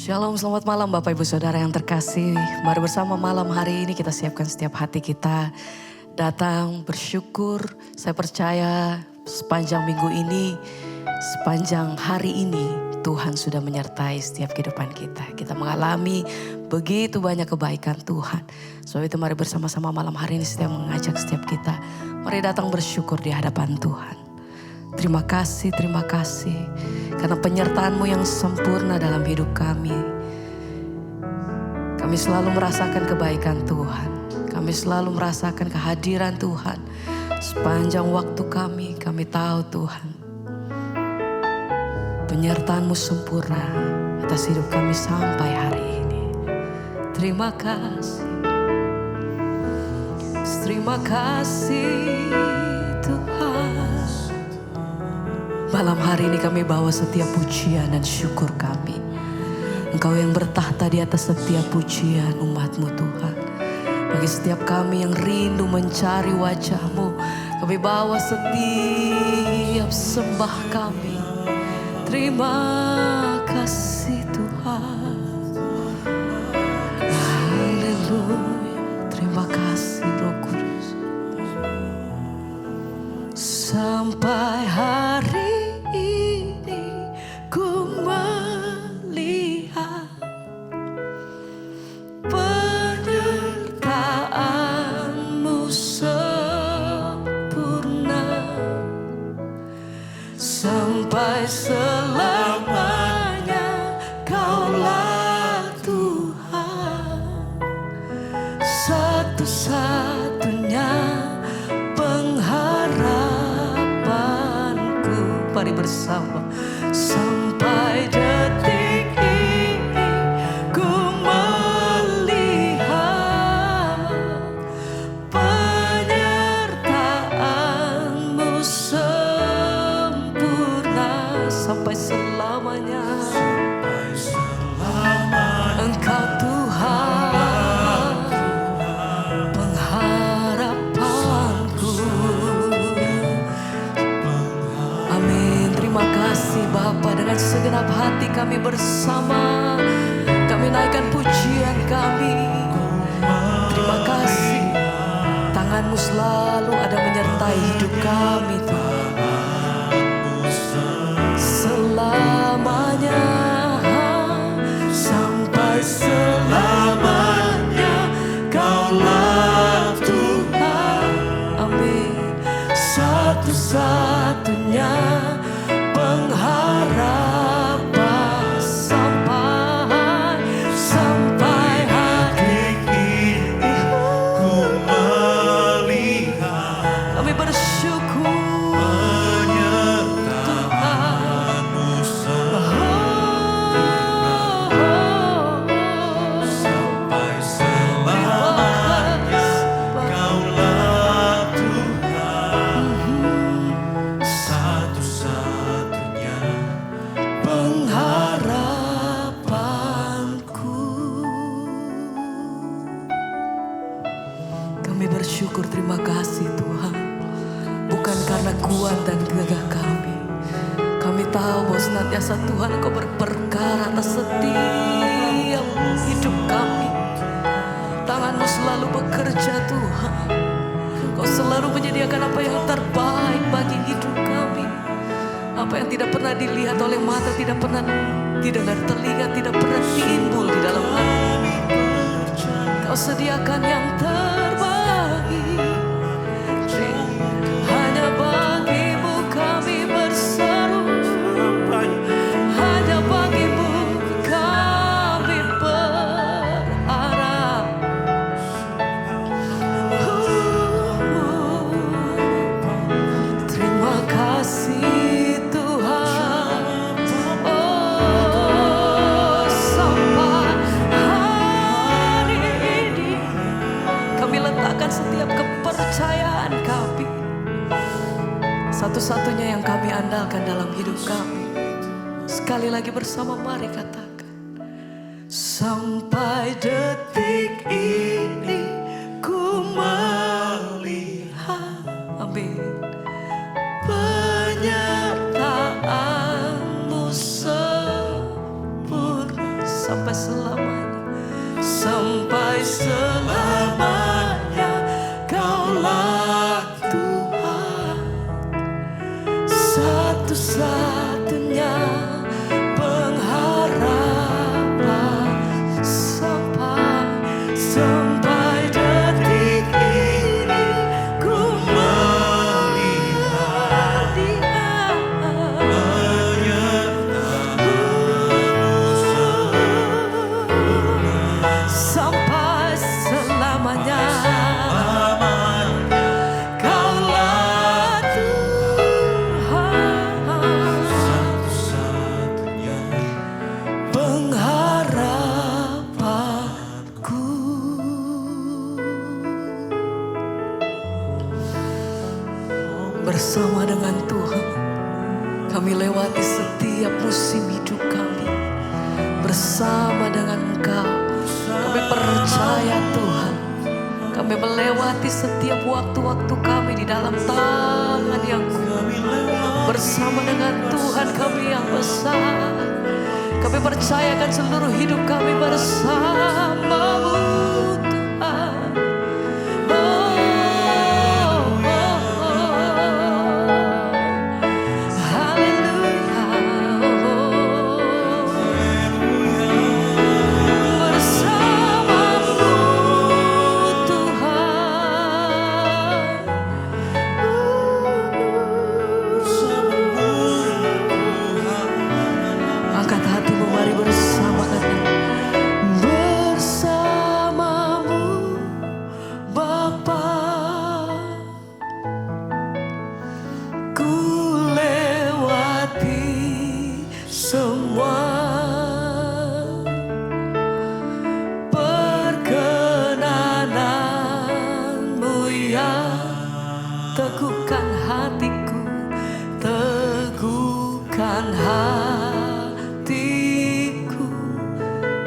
Shalom, selamat malam Bapak Ibu Saudara yang terkasih. Mari bersama malam hari ini kita siapkan setiap hati kita datang bersyukur. Saya percaya sepanjang minggu ini, sepanjang hari ini Tuhan sudah menyertai setiap kehidupan kita. Kita mengalami begitu banyak kebaikan Tuhan. Sebab itu mari bersama-sama malam hari ini setiap mengajak setiap kita. Mari datang bersyukur di hadapan Tuhan. Terima kasih karena penyertaan-Mu yang sempurna dalam hidup kami. Kami selalu merasakan kebaikan Tuhan. Kami selalu merasakan kehadiran Tuhan. Sepanjang waktu kami tahu Tuhan. Penyertaan-Mu sempurna atas hidup kami sampai hari ini. Terima kasih Tuhan. Malam hari ini kami bawa setiap pujian dan syukur kami. Engkau yang bertahta di atas setiap pujian umat-Mu Tuhan. Bagi setiap kami yang rindu mencari wajah-Mu, kami bawa setiap sembah kami. Terima kasih Tuhan. Haleluya. Terima kasih Roh Kudus. Sampai hari selamanya Kaulah Tuhan, satu-satunya pengharapanku. Mari bersama. Sampai detik ini ku melihat penyertaan-Mu sampai selamanya. Engkau Tuhan, pengharapanku. Amin. Terima kasih Bapa, dengan segenap hati kami bersama. Kami naikkan pujian kami. Terima kasih. Tangan-Mu selalu ada menyertai hidup kami Tuhan. Selamanya, sampai selamanya Kaulah Tuhan. Amin. Satu-satunya pengharapan sampai hari ini ku melihat. Kami bersyukur. Kami bersyukur, terima kasih Tuhan. Bukan karena kuat dan gagah kami. Kami tahu bahwa senantiasa Tuhan Engkau berperkara atas setiap hidup kami. Tangan-Mu selalu bekerja Tuhan. Engkau selalu menyediakan apa yang terbaik bagi hidup kami. Apa yang tidak pernah dilihat oleh mata, tidak pernah didengar telinga, tidak pernah timbul di dalam hati. Kau sediakan yang terbaik. Hanya bagi-Mu kami berseru. Hanya bagi-Mu kami berharap. Terima kasih Tuhan. Oh, sampai hari ini kami letakkan setiap kepercayaan kami. Satu-satunya yang kami andalkan dalam hidup kami. Sekali lagi bersama mari katakan. Sampai detik ini ku melihat. Amin. Penyertaan-Mu sempurna. satu-satunya pengharapan sampai detik ini ku melihat Dia sampai selamanya. Kaulah Tuhan satu-satunya pengharapanku. Bersama dengan Tuhan kami lewati setiap musim hidup kami. Bersama dengan Engkau kami percaya Tuhan, kami melewati setiap waktu-waktu kami di dalam tangan yang kuat. Bersama dengan Tuhan kami yang besar, kami percayakan seluruh hidup kami bersama-Mu Tuhan. Semua perkenananmu yang teguhkan hatiku, teguhkan hatiku.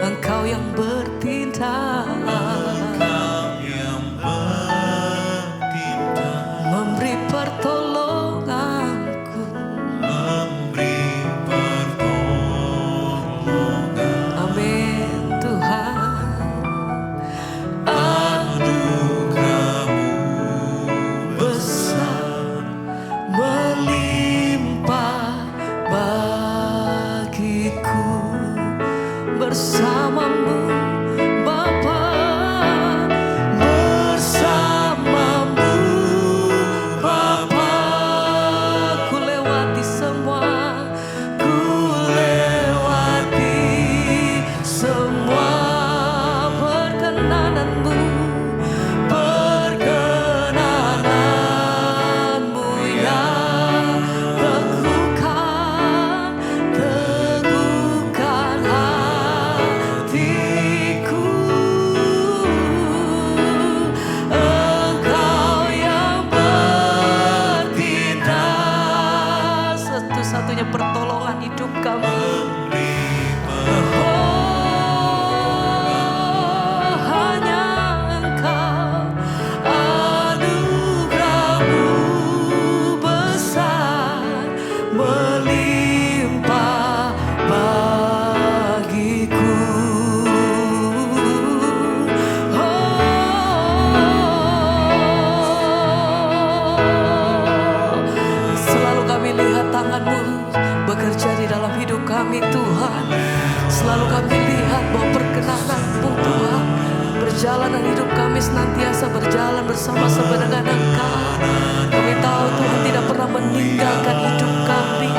Engkau yang bertindak, memberi pertolonganku. Amin Tuhan. Anugerah-Mu besar melimpah bagiku. Bersama-Mu Bapa, bersama-Mu Bapa, ku lewati semua, ku lewati semua perkenanan-Mu, perkenanan-Mu yang teguhkan hatiku. Engkau yang bertindak, satu-satunya pertolongan hidup kami. Hanya Engkau, anugerah-Mu besar melimpah bagiku. Selalu kami lihat tangan-Mu bekerja di dalam hidup kami Tuhan. Selalu kami lihat bahwa perkenanan-Mu Tuhan, perjalanan hidup kami senantiasa berjalan bersama-sama dengan Engkau. Kami tahu Tuhan tidak pernah meninggalkan hidup kami.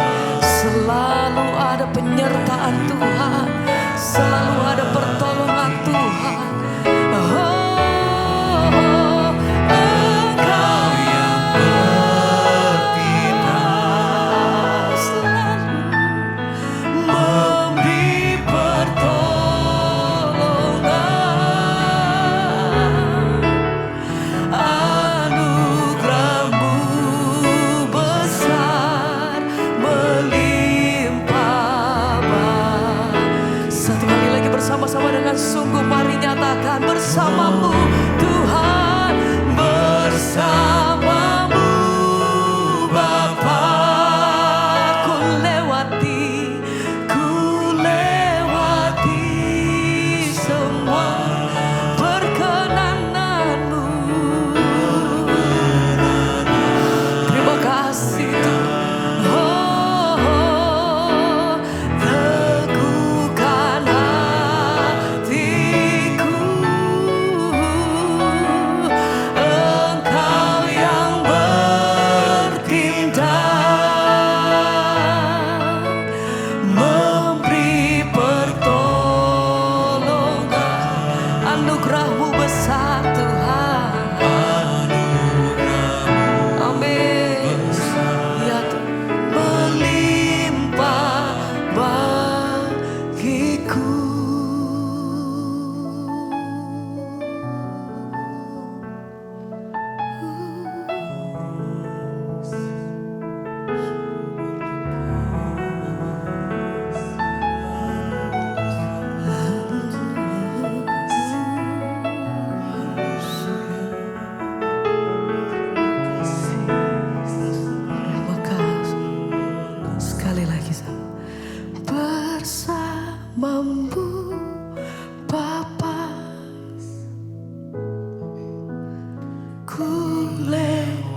Selalu ada penyertaan Tuhan, selalu ada pertolongan Tuhan. Engkau yang bertindak, selalu memberi pertolongan. Anugerah-Mu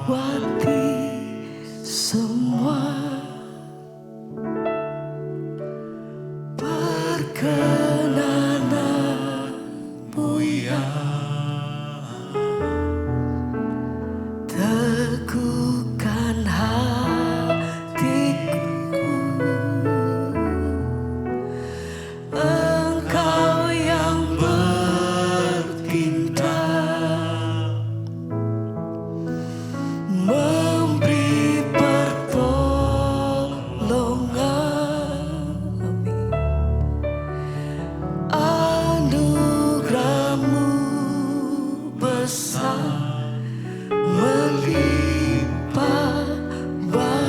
lewati semua perkenananmu ya. Teguhkan hatiku, Engkau yang bertindak, memberi pertolongan. Anugerah-Mu besar melimpah bagiku.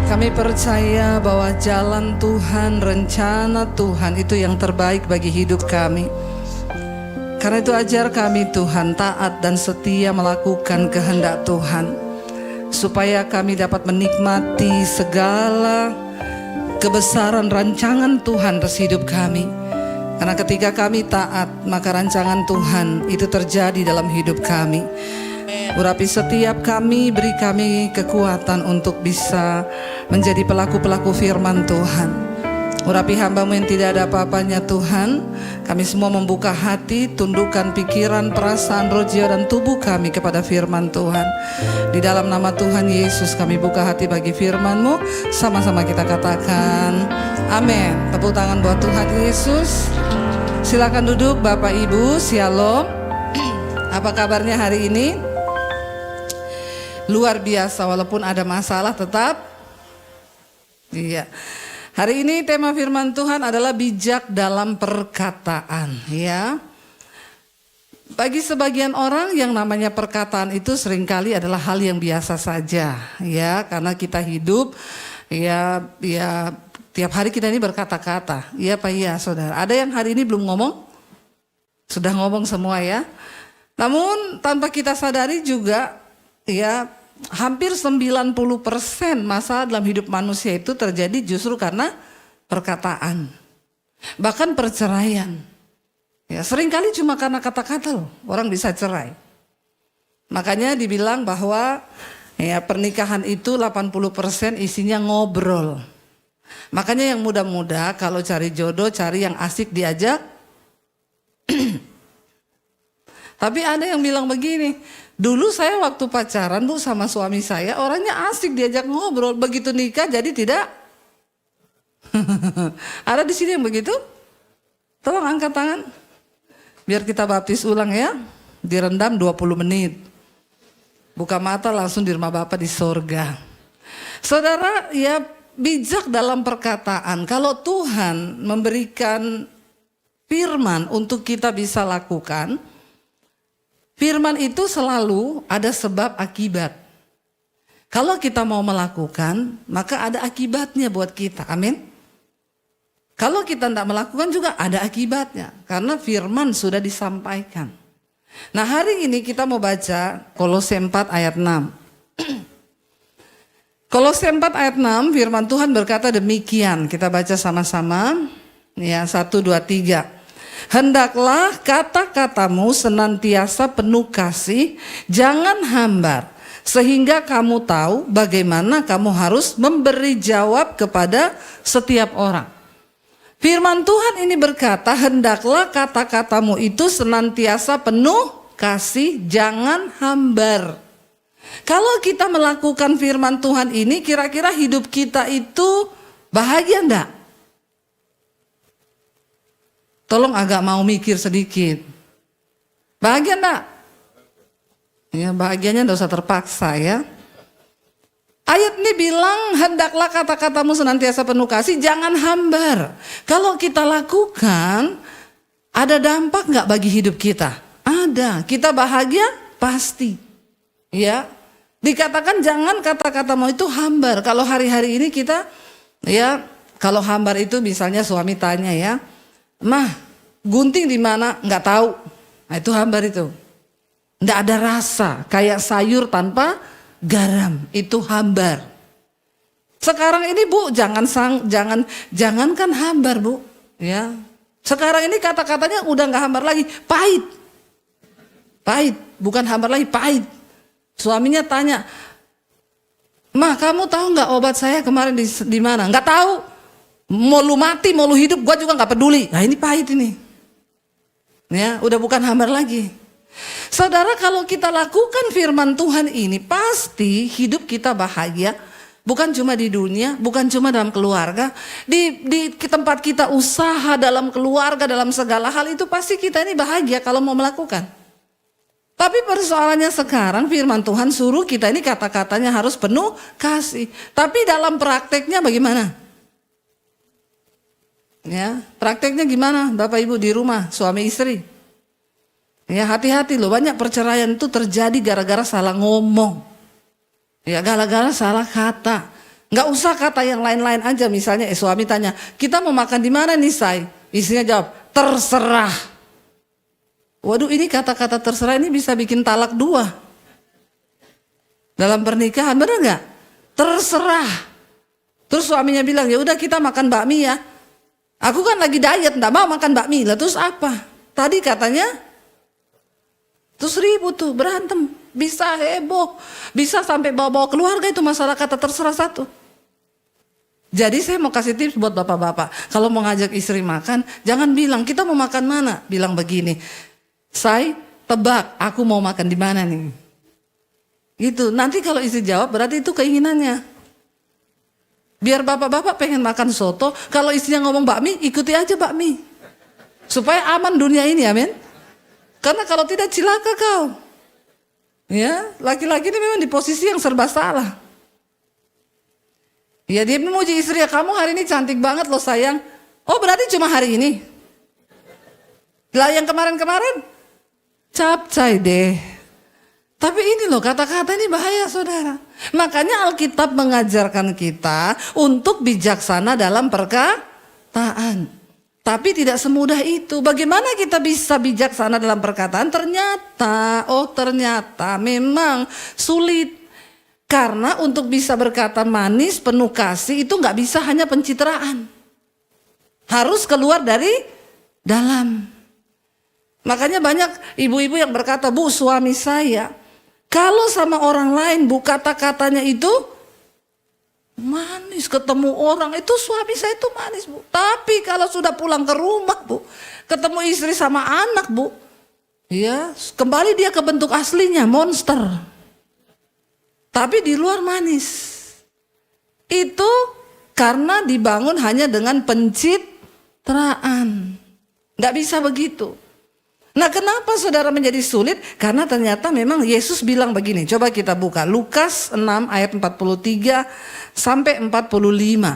Kami percaya bahwa jalan Tuhan, rencana Tuhan itu yang terbaik bagi hidup kami. Karena itu ajar kami Tuhan taat dan setia melakukan kehendak Tuhan, supaya kami dapat menikmati segala kebesaran rancangan Tuhan atas hidup kami. Karena ketika kami taat, maka rancangan Tuhan itu terjadi dalam hidup kami. Urapi setiap kami, beri kami kekuatan untuk bisa menjadi pelaku-pelaku firman Tuhan. Urapi hamba-Mu yang tidak ada apa-apanya Tuhan. Kami semua membuka hati, tundukkan pikiran, perasaan, roh, jiwa, dan tubuh kami kepada firman Tuhan. Di dalam nama Tuhan Yesus kami buka hati bagi firman-Mu. Sama-sama kita katakan amin. Tepuk tangan buat Tuhan Yesus. Silakan duduk Bapak Ibu, Shalom. Apa kabarnya hari ini? Luar biasa, walaupun ada masalah tetap. Iya. Hari ini tema firman Tuhan adalah bijak dalam perkataan, ya. Bagi sebagian orang yang namanya perkataan itu seringkali adalah hal yang biasa saja, ya, karena kita hidup ya tiap hari kita ini berkata-kata. Iya Pak, iya Saudara. Ada yang hari ini belum ngomong? Sudah ngomong semua ya. Namun tanpa kita sadari juga ya, hampir 90% masalah dalam hidup manusia itu terjadi justru karena perkataan. Bahkan perceraian. Ya, seringkali cuma karena kata-kata loh, orang bisa cerai. Makanya dibilang bahwa ya, pernikahan itu 80% isinya ngobrol. Makanya yang muda-muda kalau cari jodoh, cari yang asik diajak. Tapi ada yang bilang begini, dulu saya waktu pacaran Bu sama suami saya orangnya asik diajak ngobrol, begitu nikah jadi tidak. Ada di sini yang begitu? Tolong angkat tangan. Biar kita baptis ulang ya. Direndam 20 menit. Buka mata langsung di rumah Bapa di sorga. Saudara ya, bijak dalam perkataan. Kalau Tuhan memberikan firman untuk kita bisa lakukan, firman itu selalu ada sebab akibat. Kalau kita mau melakukan, maka ada akibatnya buat kita. Amin. Kalau kita tidak melakukan juga ada akibatnya. Karena firman sudah disampaikan. Nah hari ini kita mau baca Kolose 4 ayat 6. Kolose 4 ayat 6 firman Tuhan berkata demikian. Kita baca sama-sama. Ya 1, 2, 3. Hendaklah kata-katamu senantiasa penuh kasih, jangan hambar, sehingga kamu tahu bagaimana kamu harus memberi jawab kepada setiap orang. Firman Tuhan ini berkata, hendaklah kata-katamu itu senantiasa penuh kasih, jangan hambar. Kalau kita melakukan firman Tuhan ini, kira-kira hidup kita itu bahagia enggak? Tolong agak mau mikir sedikit. Bahagia enggak? Ya, bahagianya enggak usah terpaksa ya. Ayat ini bilang hendaklah kata-katamu senantiasa penuh kasih, jangan hambar. Kalau kita lakukan, ada dampak enggak bagi hidup kita? Ada. Kita bahagia? Pasti. Ya. Dikatakan jangan kata-katamu itu hambar. Kalau hari-hari ini kita ya, kalau hambar itu misalnya suami tanya ya, Mah, gunting di mana? Nggak tahu. Nah, itu hambar itu. Nggak ada rasa, kayak sayur tanpa garam, itu hambar. Sekarang ini Bu, jangankan hambar Bu, ya. Sekarang ini kata-katanya udah gak hambar lagi, pahit. Pahit, bukan hambar lagi, pahit. Suaminya tanya, "Ma, kamu tahu gak obat saya kemarin di mana?" Gak tahu. Mau lu mati, mau lu hidup, gue juga gak peduli. Nah ini pahit ini. Ya, udah bukan hambar lagi. Saudara, kalau kita lakukan firman Tuhan ini, pasti hidup kita bahagia. Bukan cuma di dunia, bukan cuma dalam keluarga, di tempat kita usaha, dalam keluarga, dalam segala hal itu pasti kita ini bahagia kalau mau melakukan. Tapi persoalannya sekarang firman Tuhan suruh kita ini kata-katanya harus penuh kasih. Tapi dalam prakteknya bagaimana? Ya, prakteknya gimana Bapak Ibu di rumah, suami istri? Ya, hati-hati loh, banyak perceraian itu terjadi gara-gara salah ngomong. Ya, gara-gara salah kata. Nggak usah kata yang lain-lain aja. Misalnya suami tanya, "Kita mau makan di mana nih, Say?" Istrinya jawab, "Terserah." Waduh, ini kata-kata terserah ini bisa bikin talak 2 dalam pernikahan, bener nggak? Terserah. Terus suaminya bilang, "Ya udah kita makan bakmi ya." "Aku kan lagi diet, nggak mau makan bakmi." Lah terus apa? Tadi katanya, terus ribut tuh, berantem, bisa heboh, bisa sampai bawa-bawa keluarga itu masalah kata terserah satu. Jadi saya mau kasih tips buat bapak-bapak, kalau mau ngajak istri makan, jangan bilang kita mau makan mana, bilang begini, "Say, tebak, aku mau makan di mana nih?" Gitu. Nanti kalau istri jawab berarti itu keinginannya. Biar bapak-bapak pengen makan soto, kalau istrinya ngomong bakmi, ikuti aja bakmi. Supaya aman dunia ini, amin. Karena kalau tidak cilaka kau. Ya, laki-laki ini memang di posisi yang serba salah. Ya, dia memuji istrinya, "Kamu hari ini cantik banget loh sayang." "Oh, berarti cuma hari ini?" Lah yang kemarin-kemarin capcay deh. Tapi ini loh, kata-kata ini bahaya saudara. Makanya Alkitab mengajarkan kita untuk bijaksana dalam perkataan. Tapi tidak semudah itu. Bagaimana kita bisa bijaksana dalam perkataan? Ternyata memang sulit. Karena untuk bisa berkata manis, penuh kasih itu gak bisa hanya pencitraan. Harus keluar dari dalam. Makanya banyak ibu-ibu yang berkata, "Bu, suami saya kalau sama orang lain, Bu, kata-katanya itu manis, ketemu orang itu suami saya itu manis, Bu. Tapi kalau sudah pulang ke rumah, Bu, ketemu istri sama anak, Bu, ya kembali dia ke bentuk aslinya, monster. Tapi di luar manis." Itu karena dibangun hanya dengan pencitraan. Gak bisa begitu. Nah, kenapa saudara menjadi sulit? Karena ternyata memang Yesus bilang begini. Coba kita buka Lukas 6 ayat 43 sampai 45.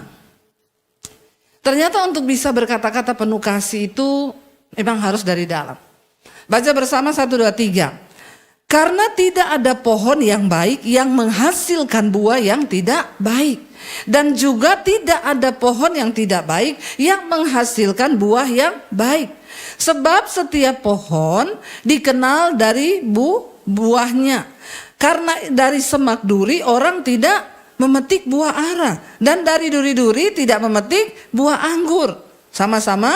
Ternyata untuk bisa berkata-kata penuh kasih itu memang harus dari dalam. Baca bersama 1, 2, 3. "Karena tidak ada pohon yang baik yang menghasilkan buah yang tidak baik. Dan juga tidak ada pohon yang tidak baik yang menghasilkan buah yang baik. Sebab setiap pohon dikenal dari buahnya. Karena dari semak duri orang tidak memetik buah ara. Dan dari duri-duri tidak memetik buah anggur." Sama-sama,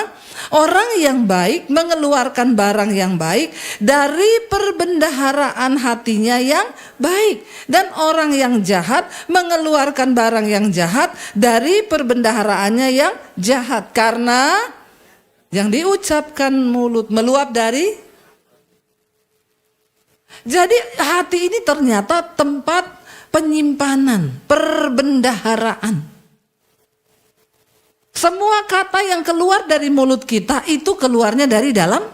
orang yang baik mengeluarkan barang yang baik dari perbendaharaan hatinya yang baik. Dan orang yang jahat mengeluarkan barang yang jahat dari perbendaharaannya yang jahat. Karena yang diucapkan mulut meluap dari. Jadi hati ini ternyata tempat penyimpanan, perbendaharaan. Semua kata yang keluar dari mulut kita itu keluarnya dari dalam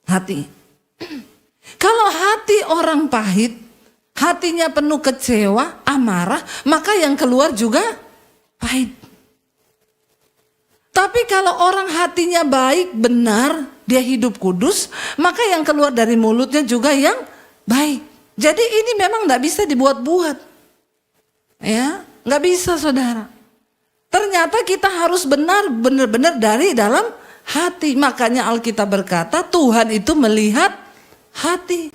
hati. Kalau hati orang pahit, hatinya penuh kecewa, amarah, maka yang keluar juga pahit. Tapi kalau orang hatinya baik, benar, dia hidup kudus, maka yang keluar dari mulutnya juga yang baik. Jadi ini memang gak bisa dibuat-buat. Ya, gak bisa saudara. Ternyata kita harus benar-benar dari dalam hati. Makanya Alkitab berkata Tuhan itu melihat hati.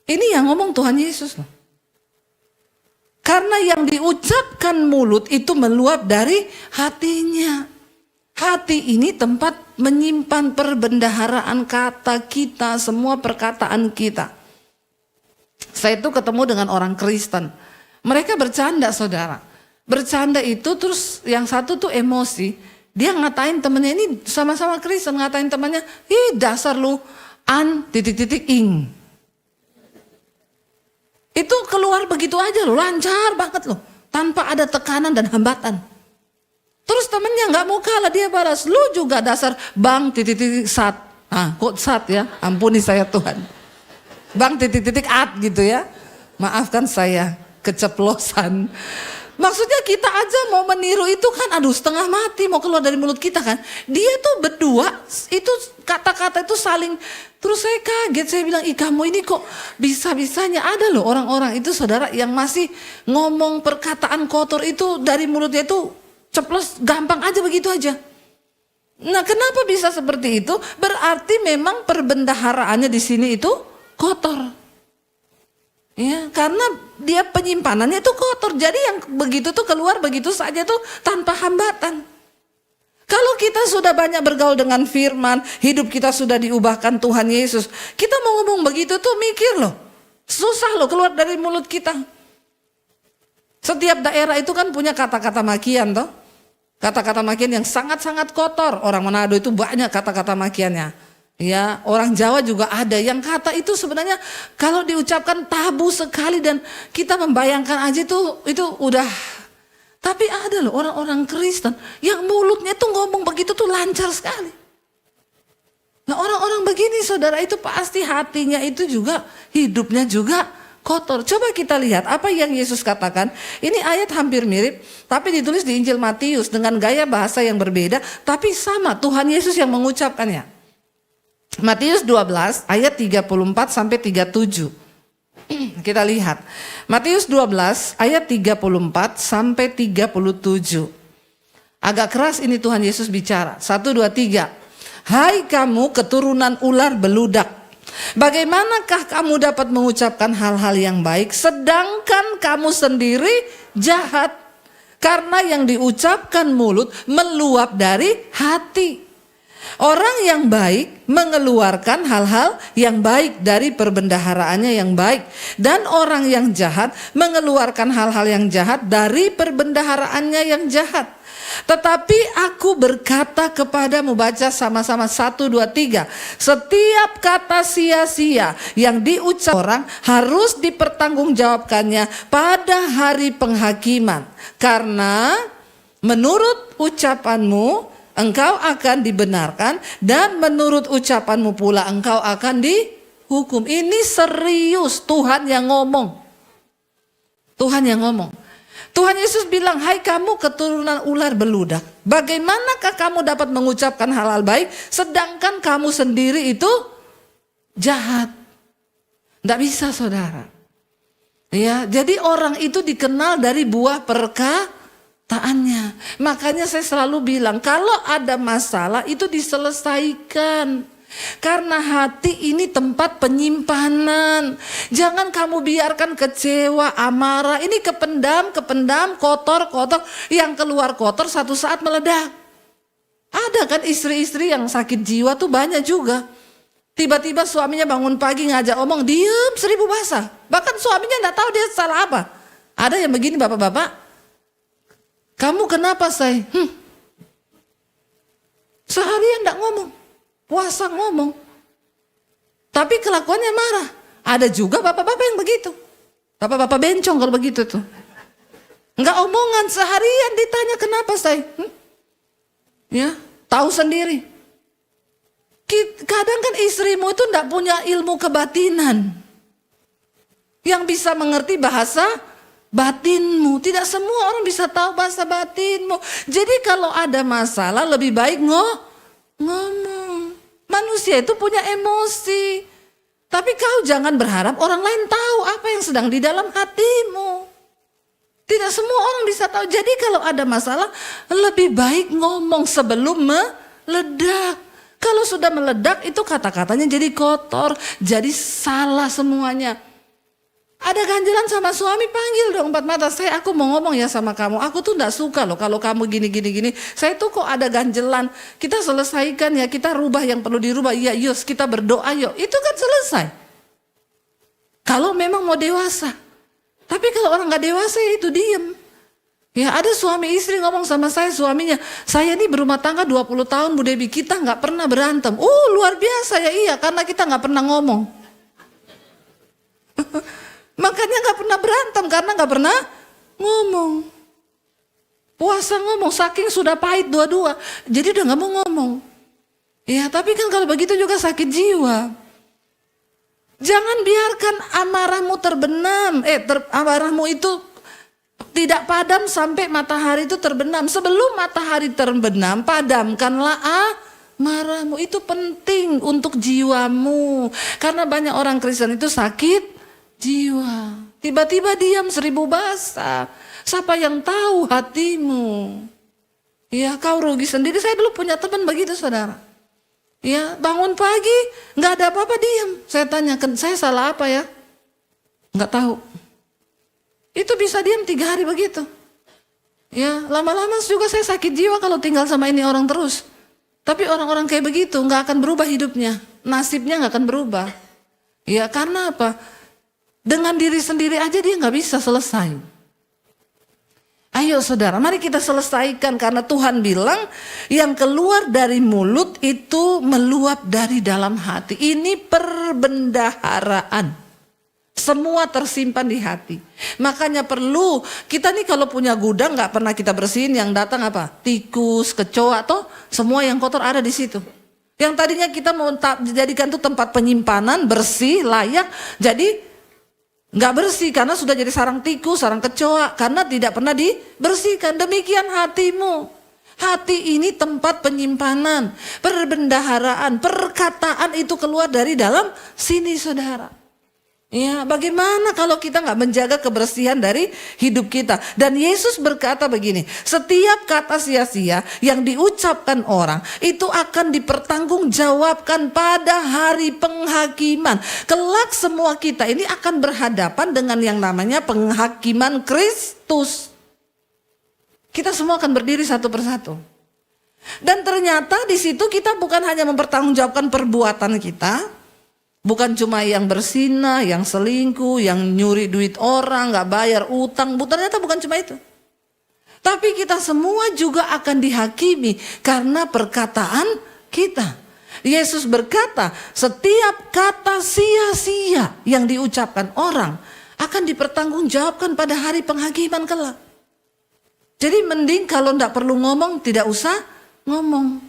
Ini yang ngomong Tuhan Yesus. Karena yang diucapkan mulut itu meluap dari hatinya. Hati ini tempat menyimpan perbendaharaan kata kita, semua perkataan kita. Saya itu ketemu dengan orang Kristen. Mereka bercanda, saudara. Bercanda itu terus yang satu tuh emosi. Dia ngatain temennya, ini sama-sama Kristen, ngatain temannya, ih dasar lu ing. Itu keluar begitu aja loh, lancar banget loh. Tanpa ada tekanan dan hambatan. Terus temennya gak mau kalah, dia balas, lu juga dasar bang sat. Nah, kok sat ya, ampuni saya Tuhan. Bang at gitu ya. Maafkan saya, keceplosan. Maksudnya kita aja mau meniru itu kan, aduh setengah mati mau keluar dari mulut kita kan. Dia tuh berdua, itu kata-kata itu saling, terus saya kaget, saya bilang, ih kamu ini kok bisa-bisanya. Ada loh orang-orang itu saudara yang masih ngomong perkataan kotor itu dari mulutnya itu ceplos, gampang aja begitu aja. Nah, kenapa bisa seperti itu? Berarti memang perbendaharaannya di sini itu kotor. Ya, karena dia penyimpanannya itu kotor. Jadi yang begitu tuh keluar begitu saja tuh tanpa hambatan. Kalau kita sudah banyak bergaul dengan firman, hidup kita sudah diubahkan Tuhan Yesus. Kita mau ngomong begitu tuh mikir loh. Susah loh keluar dari mulut kita. Setiap daerah itu kan punya kata-kata makian toh. Kata-kata makian yang sangat-sangat kotor. Orang Manado itu banyak kata-kata makiannya. Ya, orang Jawa juga ada yang kata itu sebenarnya kalau diucapkan tabu sekali dan kita membayangkan aja itu udah. Tapi ada loh orang-orang Kristen yang mulutnya tuh ngomong begitu tuh lancar sekali. Nah, orang-orang begini saudara itu pasti hatinya itu juga, hidupnya juga kotor. Coba kita lihat apa yang Yesus katakan. Ini ayat hampir mirip, tapi ditulis di Injil Matius dengan gaya bahasa yang berbeda, tapi sama Tuhan Yesus yang mengucapkannya. Matius 12 ayat 34 sampai 37. Kita lihat. Matius 12 ayat 34 sampai 37. Agak keras ini Tuhan Yesus bicara. 1, 2, 3. Hai kamu keturunan ular beludak. Bagaimanakah kamu dapat mengucapkan hal-hal yang baik sedangkan kamu sendiri jahat? Karena yang diucapkan mulut meluap dari hati. Orang yang baik mengeluarkan hal-hal yang baik dari perbendaharaannya yang baik. Dan orang yang jahat mengeluarkan hal-hal yang jahat dari perbendaharaannya yang jahat. Tetapi aku berkata kepadamu, baca sama-sama 1, 2, 3. Setiap kata sia-sia yang diucap orang harus dipertanggungjawabkannya pada hari penghakiman. Karena menurut ucapanmu engkau akan dibenarkan dan menurut ucapanmu pula engkau akan dihukum. Ini serius, Tuhan yang ngomong. Tuhan yang ngomong. Tuhan Yesus bilang, hai kamu keturunan ular beludak. Bagaimanakah kamu dapat mengucapkan hal-hal baik sedangkan kamu sendiri itu jahat? Tidak bisa saudara. Ya, jadi orang itu dikenal dari buah perkataannya. Makanya saya selalu bilang kalau ada masalah itu diselesaikan. Karena hati ini tempat penyimpanan. Jangan kamu biarkan kecewa, amarah. Ini kependam, kotor. Yang keluar kotor satu saat meledak. Ada kan istri-istri yang sakit jiwa tuh banyak juga. Tiba-tiba suaminya bangun pagi ngajak omong, diem 1000 bahasa. Bahkan suaminya gak tahu dia salah apa. Ada yang begini bapak-bapak. Kamu kenapa say? Seharian gak ngomong. Puasa ngomong. Tapi kelakuannya marah. Ada juga bapak-bapak yang begitu. Bapak-bapak bencong kalau begitu tuh. Enggak omongan, seharian ditanya kenapa say? Ya, tahu sendiri. Kadang kan istrimu itu enggak punya ilmu kebatinan. Yang bisa mengerti bahasa batinmu. Tidak semua orang bisa tahu bahasa batinmu. Jadi kalau ada masalah lebih baik ngomong. Manusia itu punya emosi. Tapi kau jangan berharap orang lain tahu apa yang sedang di dalam hatimu. Tidak semua orang bisa tahu. Jadi kalau ada masalah lebih baik ngomong sebelum meledak. Kalau sudah meledak itu kata-katanya jadi kotor. Jadi salah semuanya. Ada ganjelan sama suami, panggil dong empat mata. Aku mau ngomong ya sama kamu. Aku tuh gak suka loh kalau kamu gini. Saya tuh kok ada ganjelan. Kita selesaikan ya, kita rubah yang perlu dirubah. Iya, yus kita berdoa yuk. Itu kan selesai. Kalau memang mau dewasa. Tapi kalau orang gak dewasa ya itu diem. Ya ada suami istri ngomong sama saya, suaminya. Saya ini berumah tangga 20 tahun Bu Debi, kita gak pernah berantem. Luar biasa ya, iya karena kita gak pernah ngomong. Makanya gak pernah berantem karena gak pernah ngomong. Puasa ngomong, saking sudah pahit dua-dua. Jadi udah gak mau ngomong. Ya tapi kan kalau begitu juga sakit jiwa. Jangan biarkan amarahmu terbenam. Amarahmu itu tidak padam sampai matahari itu terbenam. Sebelum matahari terbenam, padamkanlah amarahmu. Itu penting untuk jiwamu. Karena banyak orang Kristen itu sakit jiwa. Tiba-tiba diam 1000 bahasa. Siapa yang tahu hatimu? Ya kau rugi sendiri. Saya dulu punya teman begitu saudara. Ya bangun pagi gak ada apa-apa diam. Saya tanyakan, saya salah apa ya? Gak tahu. Itu bisa diam 3 hari begitu. Ya lama-lama juga saya sakit jiwa kalau tinggal sama ini orang terus. Tapi orang-orang kayak begitu gak akan berubah hidupnya. Nasibnya gak akan berubah. Ya karena apa? Dengan diri sendiri aja dia gak bisa selesai. Ayo saudara, mari kita selesaikan karena Tuhan bilang yang keluar dari mulut itu meluap dari dalam hati. Ini perbendaharaan. Semua tersimpan di hati. Makanya perlu, kita nih kalau punya gudang gak pernah kita bersihin, yang datang apa? Tikus, kecoa, atau semua yang kotor ada di situ. Yang tadinya kita mau dijadikan tuh tempat penyimpanan, bersih, layak, jadi nggak bersih karena sudah jadi sarang tikus, sarang kecoa karena tidak pernah dibersihkan. Demikian hatimu. Hati ini tempat penyimpanan, perbendaharaan, perkataan itu keluar dari dalam sini saudara. Ya, bagaimana kalau kita nggak menjaga kebersihan dari hidup kita? Dan Yesus berkata begini, setiap kata sia-sia yang diucapkan orang itu akan dipertanggungjawabkan pada hari penghakiman. Kelak semua kita ini akan berhadapan dengan yang namanya penghakiman Kristus. Kita semua akan berdiri satu persatu. Dan ternyata di situ kita bukan hanya mempertanggungjawabkan perbuatan kita. Bukan cuma yang berzina, yang selingkuh, yang nyuri duit orang, gak bayar utang. Ternyata bukan cuma itu. Tapi kita semua juga akan dihakimi karena perkataan kita. Yesus berkata, setiap kata sia-sia yang diucapkan orang akan dipertanggungjawabkan pada hari penghakiman kelak. Jadi mending kalau gak perlu ngomong, tidak usah ngomong.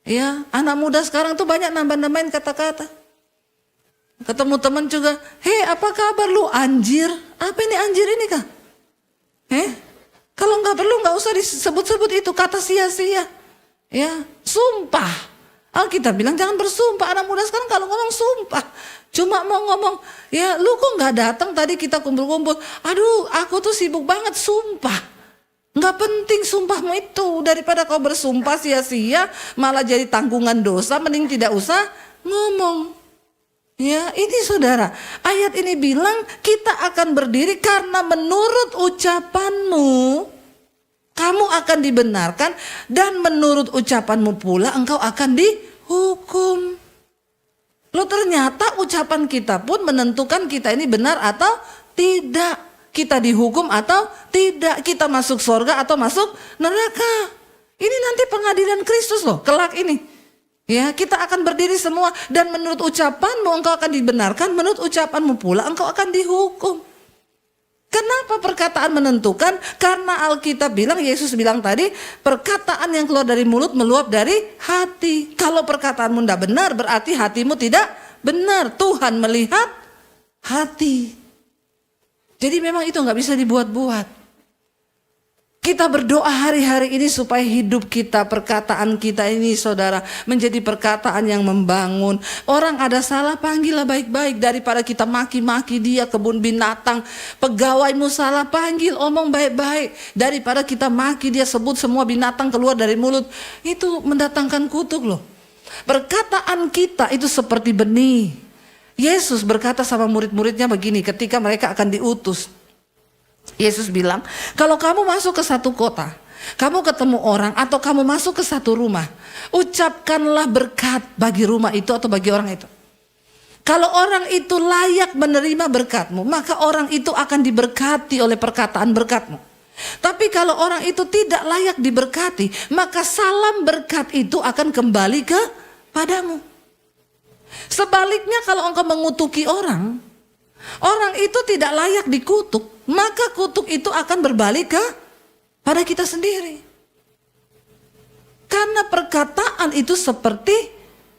Ya, anak muda sekarang tuh banyak nambah-nambahin kata-kata. Ketemu teman juga, hei apa kabar lu anjir? Apa ini anjir ini kah? Kalau nggak perlu nggak usah disebut-sebut itu kata sia-sia. Ya, sumpah. Alkitab bilang jangan bersumpah. Anak muda sekarang kalau ngomong sumpah. Cuma mau ngomong, ya lu kok nggak datang tadi kita kumpul-kumpul. Aduh, aku tuh sibuk banget, sumpah. Nggak penting sumpahmu itu. Daripada kau bersumpah sia-sia, malah jadi tanggungan dosa, mending tidak usah ngomong. Ya ini saudara, ayat ini bilang kita akan berdiri karena menurut ucapanmu kamu akan dibenarkan dan menurut ucapanmu pula engkau akan dihukum. Loh ternyata ucapan kita pun menentukan kita ini benar atau tidak. Kita dihukum atau tidak, kita masuk surga atau masuk neraka. Ini nanti pengadilan Kristus loh, kelak ini. Ya, kita akan berdiri semua dan menurut ucapanmu engkau akan dibenarkan, menurut ucapanmu pula engkau akan dihukum. Kenapa perkataan menentukan? Karena Alkitab bilang, Yesus bilang tadi, perkataan yang keluar dari mulut meluap dari hati. Kalau perkataanmu tidak benar, berarti hatimu tidak benar. Tuhan melihat hati. Jadi memang itu nggak bisa dibuat-buat. Kita berdoa hari-hari ini supaya hidup kita, perkataan kita ini saudara menjadi perkataan yang membangun. Orang ada salah panggillah baik-baik daripada kita maki-maki dia, kebun binatang. Pegawaimu salah panggil, omong baik-baik daripada kita maki dia, sebut semua binatang keluar dari mulut. Itu mendatangkan kutuk loh. Perkataan kita itu seperti benih Yesus berkata sama murid-muridnya begini ketika mereka akan diutus. Yesus bilang, kalau kamu masuk ke satu kota, kamu ketemu orang atau kamu masuk ke satu rumah, ucapkanlah berkat bagi rumah itu atau bagi orang itu. Kalau orang itu layak menerima berkatmu, maka orang itu akan diberkati oleh perkataan berkatmu. Tapi kalau orang itu tidak layak diberkati, maka salam berkat itu akan kembali padamu. Sebaliknya kalau engkau mengutuki orang itu tidak layak dikutuk, maka kutuk itu akan berbalik pada kita sendiri. Karena perkataan itu seperti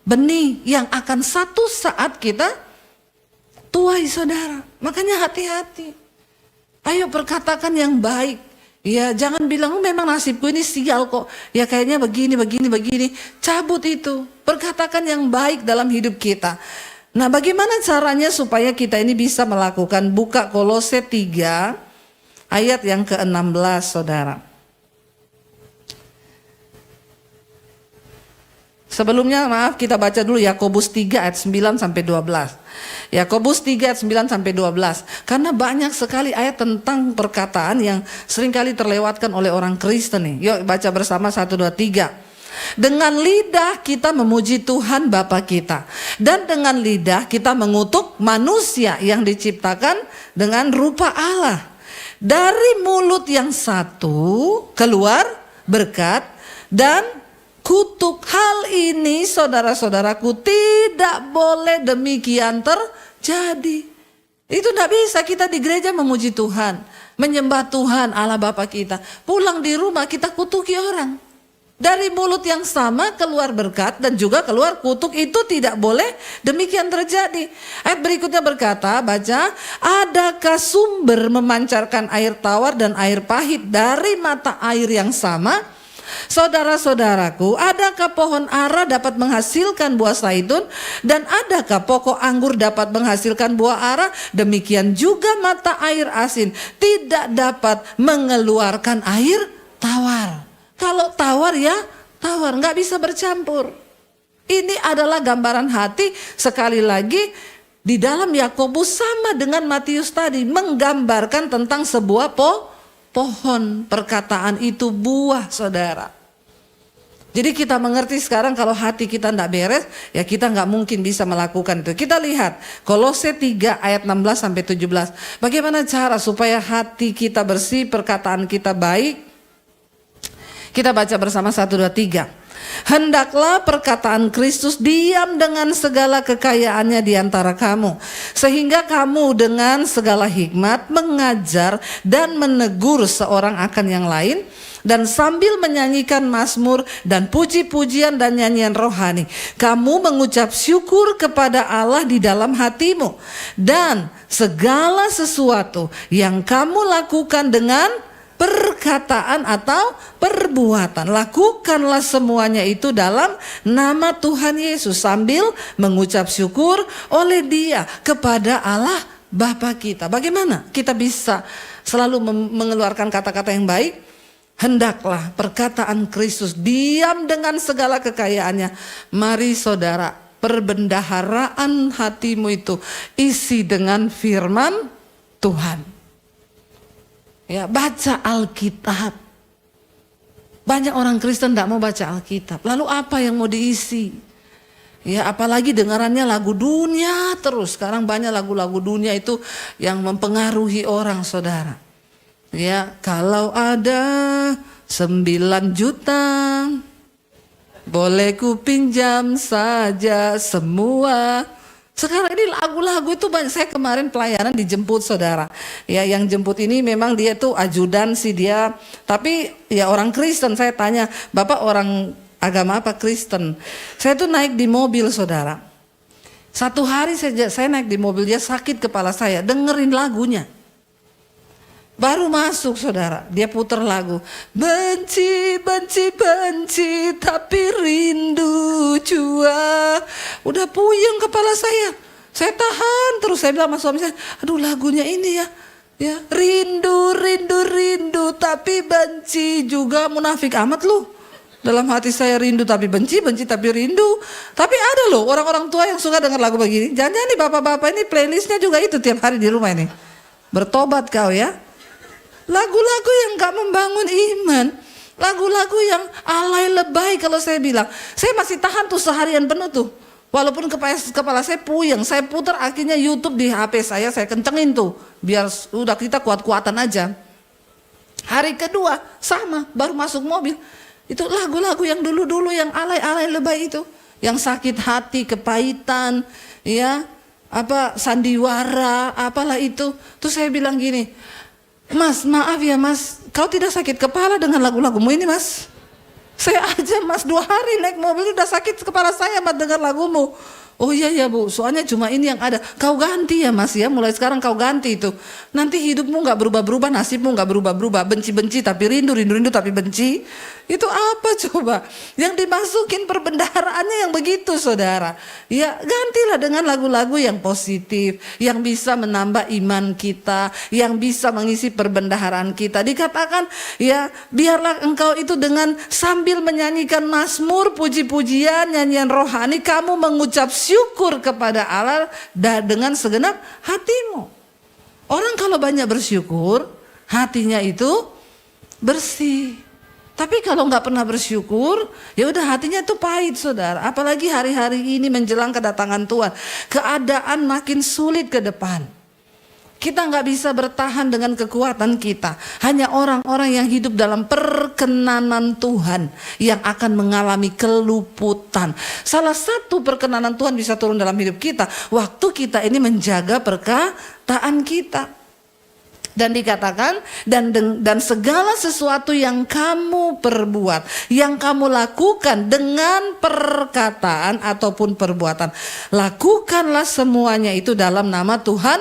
benih yang akan satu saat kita tuai, saudara. Makanya hati-hati. Ayo perkatakan yang baik. Ya jangan bilang memang nasibku ini sial kok. Ya kayaknya begini. Cabut itu. Perkatakan yang baik dalam hidup kita. Nah bagaimana caranya supaya kita ini bisa melakukan? Buka Kolose 3 ayat yang ke-16 saudara. Sebelumnya maaf kita baca dulu Yakobus 3 ayat 9 sampai 12. Yakobus 3 ayat 9 sampai 12. Karena banyak sekali ayat tentang perkataan yang seringkali terlewatkan oleh orang Kristen nih. Yuk baca bersama 1 2 3. Dengan lidah kita memuji Tuhan Bapa kita, dan dengan lidah kita mengutuk manusia yang diciptakan dengan rupa Allah. Dari mulut yang satu keluar berkat dan kutuk. Hal ini saudara-saudaraku tidak boleh demikian terjadi. Itu tidak bisa kita di gereja memuji Tuhan, menyembah Tuhan Allah Bapa kita, pulang di rumah kita kutuki orang. Dari mulut yang sama keluar berkat dan juga keluar kutuk. Itu tidak boleh demikian terjadi. Ayat berikutnya berkata, baca, adakah sumber memancarkan air tawar dan air pahit dari mata air yang sama? Saudara-saudaraku, adakah pohon ara dapat menghasilkan buah zaitun dan adakah pokok anggur dapat menghasilkan buah ara? Demikian juga mata air asin tidak dapat mengeluarkan air tawar. Kalau tawar ya tawar, nggak bisa bercampur. Ini adalah gambaran hati. Sekali lagi di dalam Yakobus sama dengan Matius tadi, menggambarkan tentang sebuah pohon. Perkataan itu buah, saudara. Jadi kita mengerti sekarang kalau hati kita tidak beres, ya kita nggak mungkin bisa melakukan itu. Kita lihat Kolose 3 ayat 16 sampai 17. Bagaimana cara supaya hati kita bersih, perkataan kita baik? Kita baca bersama 1 2 3. Hendaklah perkataan Kristus diam dengan segala kekayaannya di antara kamu, sehingga kamu dengan segala hikmat mengajar dan menegur seorang akan yang lain, dan sambil menyanyikan mazmur dan puji-pujian dan nyanyian rohani, kamu mengucap syukur kepada Allah di dalam hatimu, dan segala sesuatu yang kamu lakukan dengan perkataan atau perbuatan, lakukanlah semuanya itu dalam nama Tuhan Yesus sambil mengucap syukur oleh Dia kepada Allah Bapa kita. Bagaimana kita bisa selalu mengeluarkan kata-kata yang baik? Hendaklah perkataan Kristus diam dengan segala kekayaannya. Mari saudara, perbendaharaan hatimu itu isi dengan firman Tuhan. Ya, baca Alkitab. Banyak orang Kristen tidak mau baca Alkitab. Lalu apa yang mau diisi? Ya, apalagi dengarannya lagu dunia terus. Sekarang banyak lagu-lagu dunia itu yang mempengaruhi orang, saudara. Ya, kalau ada 9 juta, boleh ku pinjam saja semua. Sekarang ini lagu-lagu itu banyak. Saya kemarin pelayanan dijemput, saudara. Ya, yang jemput ini memang dia tuh ajudan sih dia. Tapi ya orang Kristen. Saya tanya, Bapak orang agama apa? Kristen. Saya tuh naik di mobil, saudara. Satu hari saya naik di mobil, dia sakit kepala saya, dengerin lagunya. Baru masuk, saudara, dia putar lagu. Benci, benci, benci, tapi rindu jua. Udah puyeng kepala saya. Saya tahan terus, saya bilang sama suami saya, aduh lagunya ini ya. Ya, rindu, rindu, rindu, tapi benci juga. Munafik amat lu. Dalam hati saya rindu tapi benci, benci tapi rindu. Tapi Ada loh orang-orang tua yang suka dengar lagu begini. Jangan-jangan nih bapak-bapak ini playlistnya juga itu tiap hari di rumah ini. Bertobat kau ya. Lagu-lagu yang gak membangun iman. Lagu-lagu yang alay lebay kalau saya bilang. Saya masih tahan tuh seharian penuh tuh. Walaupun kepala saya puyeng, saya putar akhirnya YouTube di HP saya kencengin tuh. Biar udah kita kuat-kuatan aja. Hari kedua sama, baru masuk mobil. Itu lagu-lagu yang dulu-dulu yang alay-alay lebay itu. Yang sakit hati, kepahitan, ya, sandiwara, apalah itu. Terus saya bilang gini, Mas, maaf ya Mas, kau tidak sakit kepala dengan lagu-lagumu ini Mas? Saya aja Mas 2 hari naik mobil udah sakit kepala saya Mas dengar lagumu. Oh iya ya Bu, soalnya cuma ini yang ada. Kau ganti ya Mas ya, mulai sekarang kau ganti itu. Nanti hidupmu gak berubah-berubah, nasibmu gak berubah-berubah. Benci-benci tapi rindu, rindu-rindu tapi benci. Itu apa coba? Yang dimasukin perbendaharaannya yang begitu saudara. Ya gantilah dengan lagu-lagu yang positif, yang bisa menambah iman kita, yang bisa mengisi perbendaharaan kita. Dikatakan ya biarlah engkau itu dengan sambil menyanyikan mazmur, puji-pujian, nyanyian rohani, kamu mengucap syukur kepada Allah dengan segenap hatimu. Orang kalau banyak bersyukur, hatinya itu bersih. Tapi kalau nggak pernah bersyukur, ya udah hatinya itu pahit saudara. Apalagi hari-hari ini menjelang kedatangan Tuhan, keadaan makin sulit ke depan. Kita nggak bisa bertahan dengan kekuatan kita. Hanya orang-orang yang hidup dalam perkenanan Tuhan yang akan mengalami keluputan. Salah satu perkenanan Tuhan bisa turun dalam hidup kita waktu kita ini menjaga perkataan kita. Dan dikatakan dan segala sesuatu yang kamu perbuat, yang kamu lakukan dengan perkataan ataupun perbuatan, lakukanlah semuanya itu dalam nama Tuhan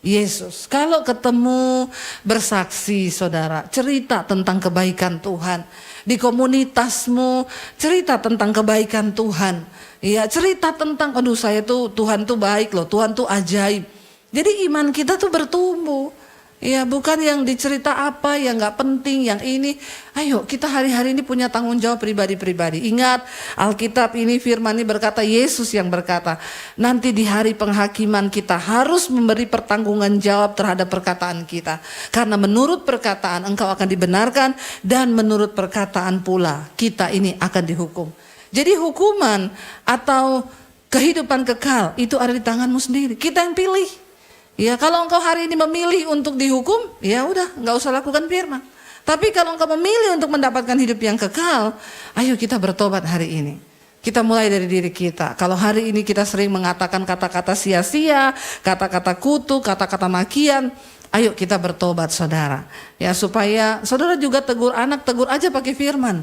Yesus. Kalau ketemu bersaksi saudara, cerita tentang kebaikan Tuhan. Di komunitasmu cerita tentang kebaikan Tuhan. Ya, cerita tentang aduh saya tuh Tuhan tuh baik loh, Tuhan tuh ajaib. Jadi iman kita tuh bertumbuh. Ya bukan yang dicerita apa yang gak penting, yang ini. Ayo kita hari-hari ini punya tanggung jawab pribadi-pribadi. Ingat Alkitab ini firman ini berkata, Yesus yang berkata, nanti di hari penghakiman kita harus memberi pertanggungan jawab terhadap perkataan kita. Karena menurut perkataan engkau akan dibenarkan, dan menurut perkataan pula kita ini akan dihukum. Jadi hukuman atau kehidupan kekal itu ada di tanganmu sendiri. Kita yang pilih. Ya kalau engkau hari ini memilih untuk dihukum, ya udah nggak usah lakukan firman. Tapi kalau engkau memilih untuk mendapatkan hidup yang kekal, ayo kita bertobat hari ini. Kita mulai dari diri kita. Kalau hari ini kita sering mengatakan kata-kata sia-sia, kata-kata kutuk, kata-kata makian, ayo kita bertobat saudara. Ya supaya saudara juga tegur anak, tegur aja pakai firman.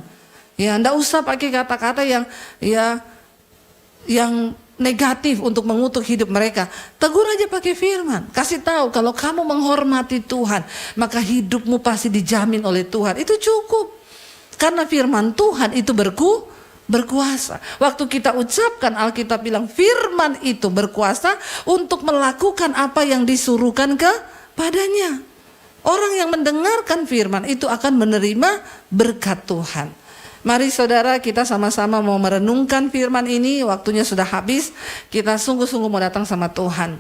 Ya ndak usah pakai kata-kata yang negatif untuk mengutuk hidup mereka. Tegur aja pakai firman. Kasih tahu kalau kamu menghormati Tuhan, maka hidupmu pasti dijamin oleh Tuhan. Itu cukup. Karena firman Tuhan itu berkuasa. Waktu kita ucapkan, Alkitab bilang firman itu berkuasa untuk melakukan apa yang disuruhkan kepadanya. Orang yang mendengarkan firman itu akan menerima berkat Tuhan. Mari saudara kita sama-sama mau merenungkan firman ini. Waktunya sudah habis. Kita sungguh-sungguh mau datang sama Tuhan.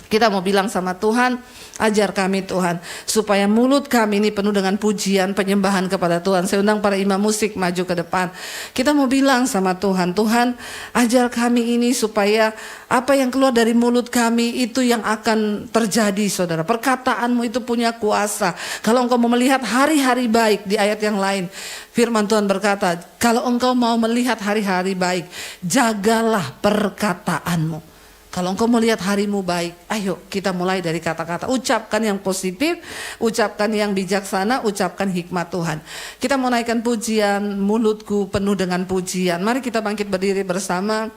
Kita mau bilang sama Tuhan, ajar kami Tuhan, supaya mulut kami ini penuh dengan pujian, penyembahan kepada Tuhan. Saya undang para imam musik maju ke depan. Kita mau bilang sama Tuhan, Tuhan ajar kami ini supaya apa yang keluar dari mulut kami itu yang akan terjadi saudara. Perkataanmu itu punya kuasa. Kalau engkau mau melihat hari-hari baik, di ayat yang lain firman Tuhan berkata, kalau engkau mau melihat hari-hari baik, jagalah perkataanmu. Kalau engkau melihat harimu baik, ayo kita mulai dari kata-kata. Ucapkan yang positif, ucapkan yang bijaksana, ucapkan hikmat Tuhan. Kita mau naikkan pujian, mulutku penuh dengan pujian. Mari kita bangkit berdiri bersama.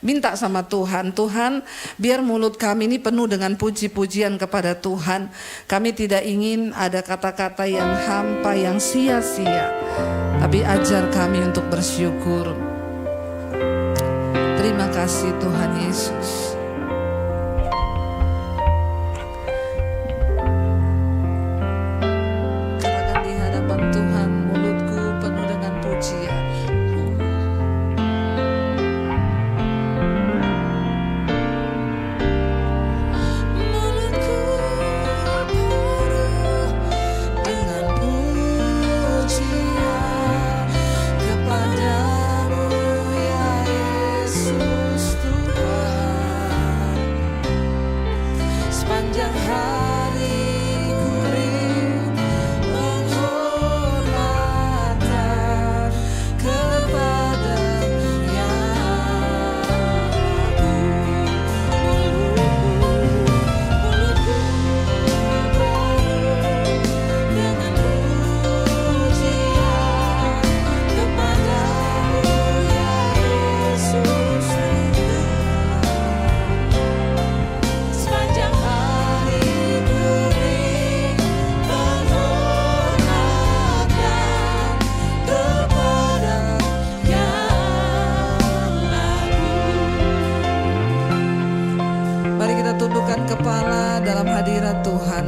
Minta sama Tuhan, Tuhan biar mulut kami ini penuh dengan puji-pujian kepada Tuhan. Kami tidak ingin ada kata-kata yang hampa, yang sia-sia. Tapi ajar kami untuk bersyukur. Terima kasih Tuhan Yesus. Katakan di hadapan Tuhan, mulutku penuh dengan pujian.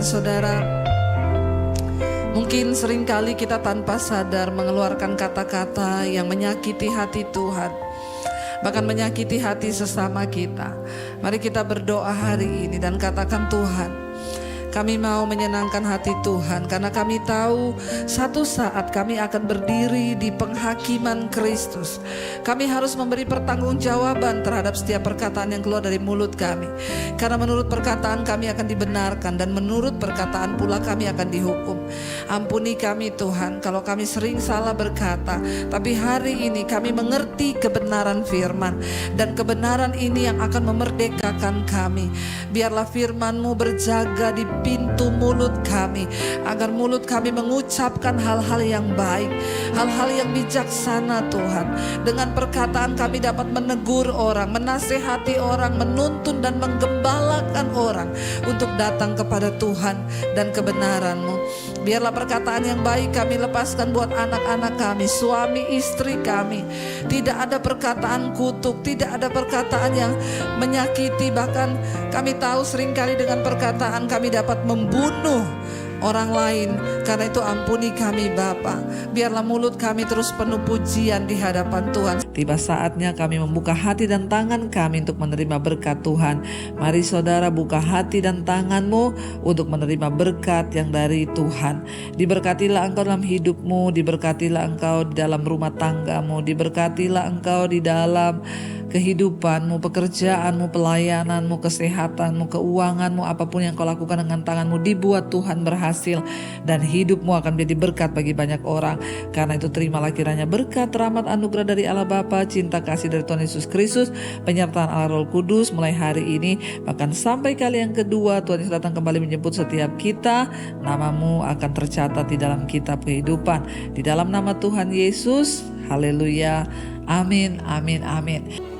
Tuhan. Saudara, mungkin seringkali kita tanpa sadar mengeluarkan kata-kata yang menyakiti hati Tuhan, bahkan menyakiti hati sesama kita. Mari kita berdoa hari ini dan katakan, Tuhan, kami mau menyenangkan hati Tuhan, karena kami tahu satu saat kami akan berdiri di penghakiman Kristus. Kami harus memberi pertanggungjawaban terhadap setiap perkataan yang keluar dari mulut kami, karena menurut perkataan kami akan dibenarkan, dan menurut perkataan pula kami akan dihukum. Ampuni kami Tuhan kalau kami sering salah berkata, tapi hari ini kami mengerti kebenaran firman, dan kebenaran ini yang akan memerdekakan kami. Biarlah firman-Mu berjaga di pintu mulut kami, agar mulut kami mengucapkan hal-hal yang baik, hal-hal yang bijaksana Tuhan. Dengan perkataan kami dapat menegur orang, menasehati orang, menuntun dan menggembalakan orang untuk datang kepada Tuhan dan kebenaran-Mu. Biarlah perkataan yang baik kami lepaskan buat anak-anak kami, suami istri kami. Tidak ada perkataan kutuk, tidak ada perkataan yang menyakiti. Bahkan kami tahu seringkali dengan perkataan kami dapat membunuh orang lain. Karena itu ampuni kami Bapa. Biarlah mulut kami terus penuh pujian di hadapan Tuhan. Tiba saatnya kami membuka hati dan tangan kami untuk menerima berkat Tuhan. Mari saudara, buka hati dan tanganmu untuk menerima berkat yang dari Tuhan. Diberkatilah engkau dalam hidupmu, diberkatilah engkau di dalam rumah tanggamu, diberkatilah engkau di dalam kehidupanmu, pekerjaanmu, pelayananmu, kesehatanmu, keuanganmu, apapun yang kau lakukan dengan tanganmu dibuat Tuhan berhasil, dan hidupmu akan menjadi berkat bagi banyak orang. Karena itu terimalah kiranya berkat, rahmat, anugerah dari Allah Bapa, cinta kasih dari Tuhan Yesus Kristus, penyertaan Allah Roh Kudus mulai hari ini bahkan sampai kali yang kedua Tuhan Yesus datang kembali menjemput setiap kita. Namamu akan tercatat di dalam kitab kehidupan. Di dalam nama Tuhan Yesus, haleluya, amin, amin, amin.